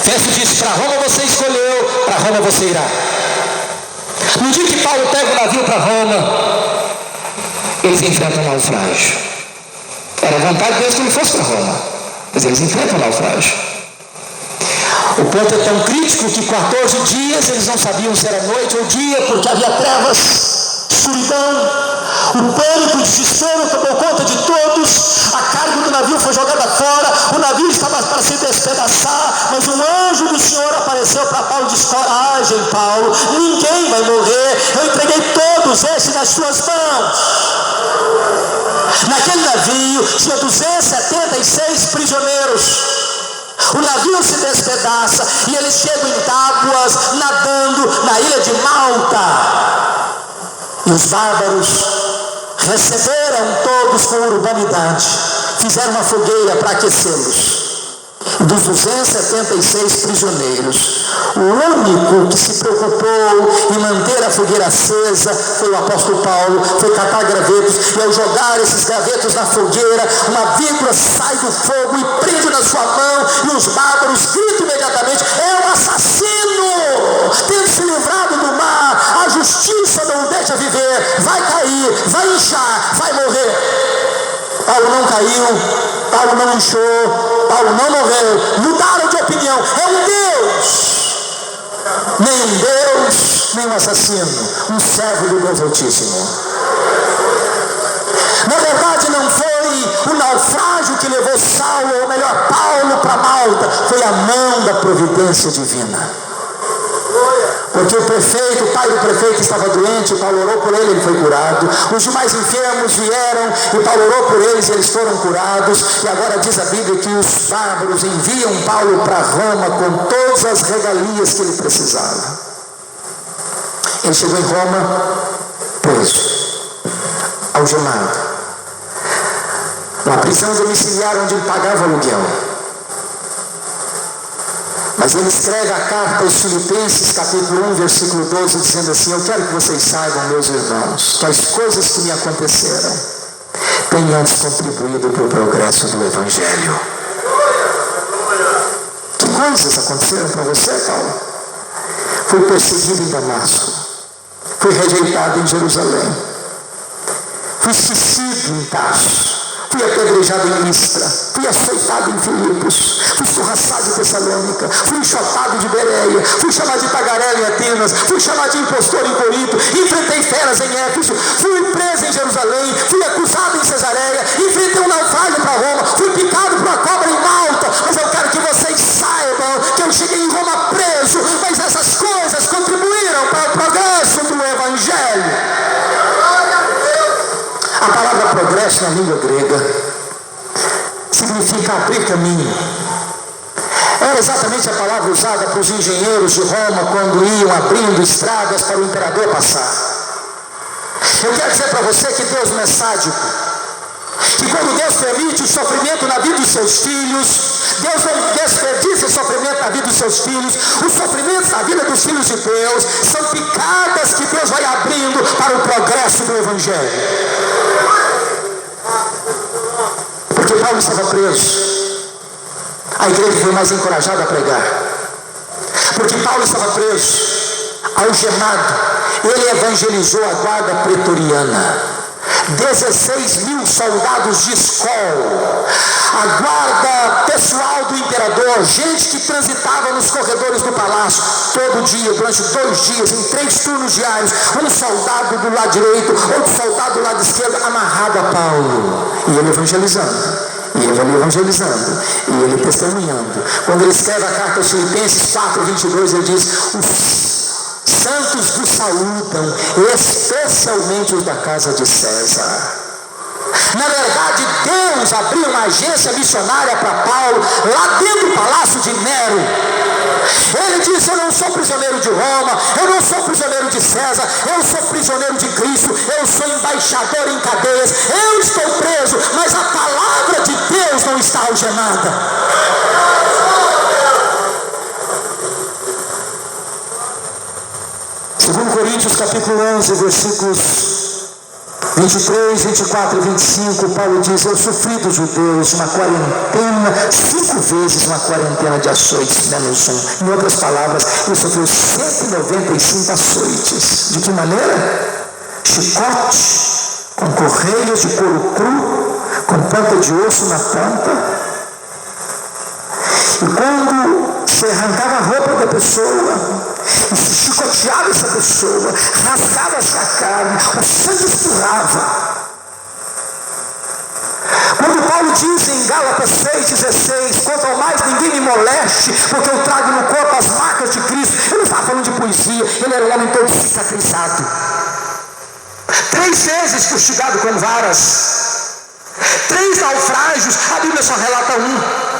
Festo disse: para Roma você escolheu, para Roma você irá. No dia que Paulo pega o navio para Roma, eles enfrentam o naufrágio. Era vontade de Deus que ele fosse para Roma, mas eles enfrentam o naufrágio. O ponto é tão crítico que 14 dias eles não sabiam se era noite ou dia, porque havia trevas, escuridão, o pânico, o desespero tomou conta de todos. A carga do navio foi jogada fora, o navio estava para se despedaçar, mas um anjo do Senhor apareceu para Paulo e disse: coragem, Paulo, ninguém vai morrer, eu entreguei todos esses nas suas mãos. Naquele navio tinha 276 prisioneiros. O navio se despedaça e eles chegam em Tábuas, nadando na ilha de Malta. E os bárbaros receberam todos com urbanidade, fizeram uma fogueira para aquecê-los. Dos 276 prisioneiros, o único que se preocupou em manter a fogueira acesa foi o apóstolo Paulo. Foi catar gravetos, e ao jogar esses gravetos na fogueira, uma vírgula sai do fogo e prende na sua mão, e os bárbaros gritam imediatamente: é um assassino, tendo se livrado do mar, a justiça não o deixa viver, vai cair, vai inchar, vai morrer. Paulo não caiu, Paulo não inchou, Paulo não morreu, mudaram de opinião. É um Deus, nem um Deus, nem um assassino, um servo do Deus Altíssimo. Na verdade não foi o naufrágio que levou Saulo, ou melhor, Paulo, para Malta, foi a mão da providência divina. Porque o prefeito, o pai do prefeito estava doente, Paulo orou por ele foi curado. Os demais enfermos vieram e Paulo orou por eles e eles foram curados. E agora diz a Bíblia que os bárbaros enviam Paulo para Roma com todas as regalias que ele precisava. Ele chegou em Roma preso, algemado, uma prisão domiciliar onde ele pagava aluguel. Mas ele escreve a carta aos Filipenses, capítulo 1, versículo 12, dizendo assim: eu quero que vocês saibam, meus irmãos, que as coisas que me aconteceram têm antes contribuído para o progresso do Evangelho. Que coisas aconteceram para você, Paulo? Fui perseguido em Damasco, fui rejeitado em Jerusalém, fui esquecido em Tarso, fui apedrejado em Listra, fui açoitado em Filipos, fui escorraçado em Tessalônica, fui enxotado de Bereia, fui chamado de tagarela em Atenas, fui chamado de impostor em Corinto, enfrentei feras em Éfeso, fui preso em Jerusalém, fui acusado em Cesareia, enfrentei um naufrágio para Roma, fui picado por uma cobra em Malta. Mas eu quero que vocês saibam que eu cheguei em Roma preso, mas essas coisas contribuíram para o progresso do Evangelho. A palavra progresso na língua grega significa abrir caminho. Era exatamente a palavra usada para os engenheiros de Roma quando iam abrindo estradas para o imperador passar. Eu quero dizer para você que Deus não é sádico, que quando Deus permite o sofrimento na vida dos seus filhos, Deus não desperdiça o sofrimento na vida dos seus filhos. Os sofrimentos na vida dos filhos de Deus são picadas que Deus vai abrindo para o progresso do Evangelho. Porque Paulo estava preso, a igreja foi mais encorajada a pregar. Porque Paulo estava preso, algemado, ele evangelizou a guarda pretoriana. 16 mil soldados de escol, a guarda pessoal do imperador, gente que transitava nos corredores do palácio todo dia, durante 2 dias, em 3 turnos diários, um soldado do lado direito, outro soldado do lado esquerdo, amarrado a Paulo, e ele evangelizando. E ele evangelizando, e ele testemunhando. Quando ele escreve a carta aos Filipenses 4:22, ele diz: os santos vos saúdam, especialmente os da casa de César. Na verdade, Deus abriu uma agência missionária para Paulo, lá dentro do palácio de Nero. Ele disse: eu não sou prisioneiro de Roma, eu não sou prisioneiro de César, eu sou prisioneiro de Cristo, eu sou embaixador em cadeias, eu estou preso, mas a palavra de Deus não está algemada. Segundo Coríntios capítulo 11, versículos 23, 24 e 25, Paulo diz: eu sofri dos judeus uma quarentena, 5 vezes uma quarentena de açoites, menos um. Em outras palavras, ele sofreu 195 açoites. De que maneira? Chicote, com correios de couro cru, com ponta de osso na ponta. E quando se arrancava a roupa da pessoa, e se chicoteava essa pessoa, rasgava-se a carne, o sangue espirrava. Quando Paulo diz em Gálatas 6,16, quanto ao mais ninguém me moleste, porque eu trago no corpo as marcas de Cristo, ele não estava falando de poesia, ele era um homem todo cicatrizado. 3 vezes fustigado com varas, 3 naufrágios, a Bíblia só relata um.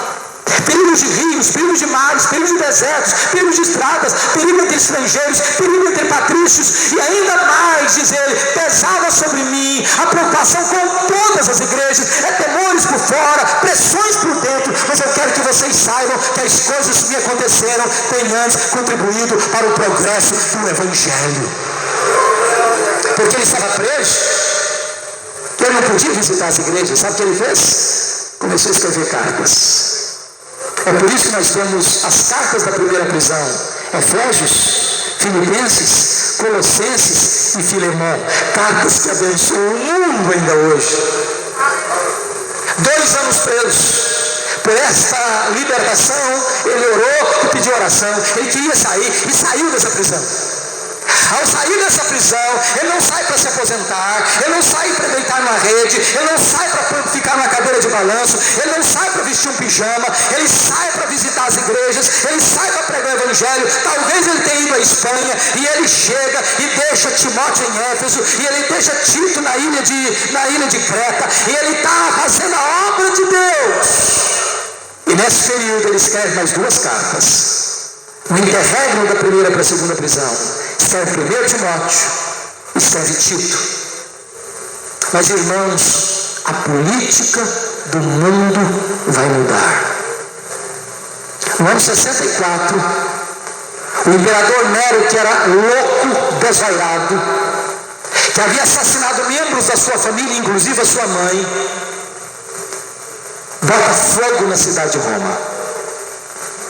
Perigos de rios, perigos de mares, perigos de desertos, perigos de estradas, perigo entre estrangeiros, perigo entre patrícios, e ainda mais, diz ele, pesava sobre mim a preocupação com todas as igrejas, temores por fora, pressões por dentro, mas eu quero que vocês saibam que as coisas que me aconteceram têm antes contribuído para o progresso do Evangelho. Porque ele estava preso, ele não podia visitar as igrejas, sabe o que ele fez? Começou a escrever cartas. É por isso que nós temos as cartas da primeira prisão: Efésios, Filipenses, Colossenses e Filemão. Cartas que abençoam o mundo ainda hoje. 2 anos preso. Por esta libertação, ele orou e pediu oração. Ele queria sair e saiu dessa prisão. Ao sair dessa prisão, ele não sai para se aposentar, ele não sai para deitar numa rede, ele não sai para ficar numa cadeira de balanço, ele não sai para vestir um pijama, ele sai para visitar as igrejas, ele sai para pregar o Evangelho. Talvez ele tenha ido à Espanha, e ele chega e deixa Timóteo em Éfeso, e ele deixa Tito na ilha de Creta, e ele está fazendo a obra de Deus. E nesse período ele escreve mais 2 cartas. O interregno da primeira para a segunda prisão. Escreve 1 Timóteo, escreve Tito. Mas, irmãos, a política do mundo vai mudar. No ano 64, o imperador Nero, que era louco, desvairado, que havia assassinado membros da sua família, inclusive a sua mãe, bota fogo na cidade de Roma.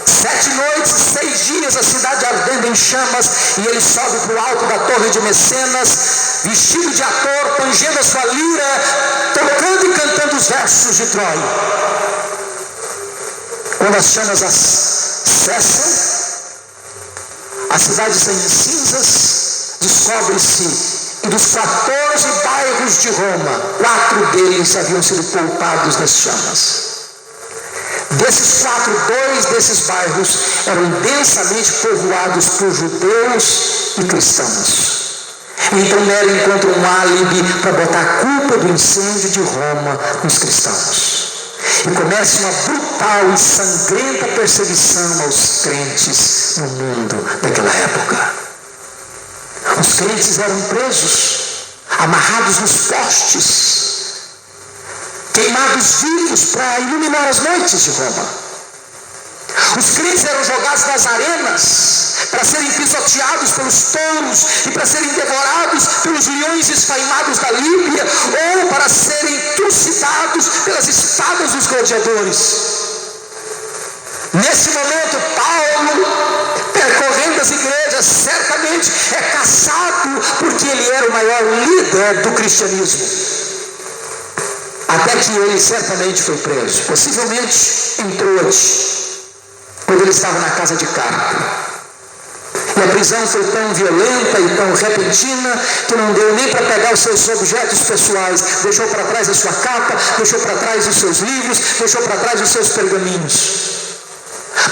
7 noites, 6 dias, a cidade ardendo em chamas, e ele sobe para o alto da torre de Mecenas, vestido de ator, tangendo a sua lira, tocando e cantando os versos de Troia. Quando as chamas cessam, a cidade sai em cinzas, descobre-se, e dos 14 bairros de Roma, 4 deles haviam sido poupados das chamas. Desses 4, 2 desses bairros eram densamente povoados por judeus e cristãos. Então Nero encontra um álibi para botar a culpa do incêndio de Roma nos cristãos. E começa uma brutal e sangrenta perseguição aos crentes no mundo daquela época. Os crentes eram presos, amarrados nos postes, queimados vivos para iluminar as noites de Roma. Os crentes eram jogados nas arenas para serem pisoteados pelos touros e para serem devorados pelos leões esfaimados da Líbia, ou para serem trucidados pelas espadas dos gladiadores. Nesse momento, Paulo, percorrendo as igrejas, certamente é caçado, porque ele era o maior líder do cristianismo. Até que ele certamente foi preso, possivelmente em Troade, quando ele estava na casa de Carpo. E a prisão foi tão violenta e tão repentina que não deu nem para pegar os seus objetos pessoais. Deixou para trás a sua capa, deixou para trás os seus livros, deixou para trás os seus pergaminhos.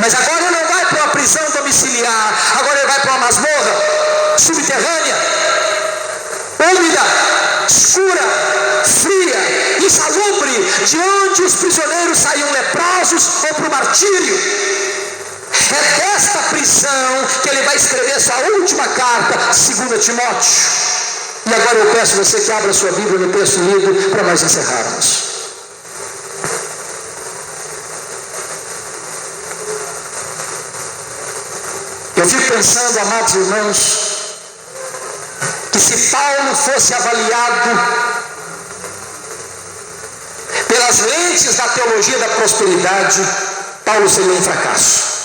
Mas agora ele não vai para uma prisão domiciliar, agora ele vai para uma masmorra subterrânea, úmida, escura, fria, insalubre, de onde os prisioneiros saíam leprosos ou para o martírio. É desta prisão que ele vai escrever sua última carta, 2 Timóteo. E agora eu peço você que abra sua Bíblia no texto lido para nós encerrarmos. Eu fico pensando, amados irmãos, que se Paulo fosse avaliado nas lentes da teologia da prosperidade, Paulo seria um fracasso.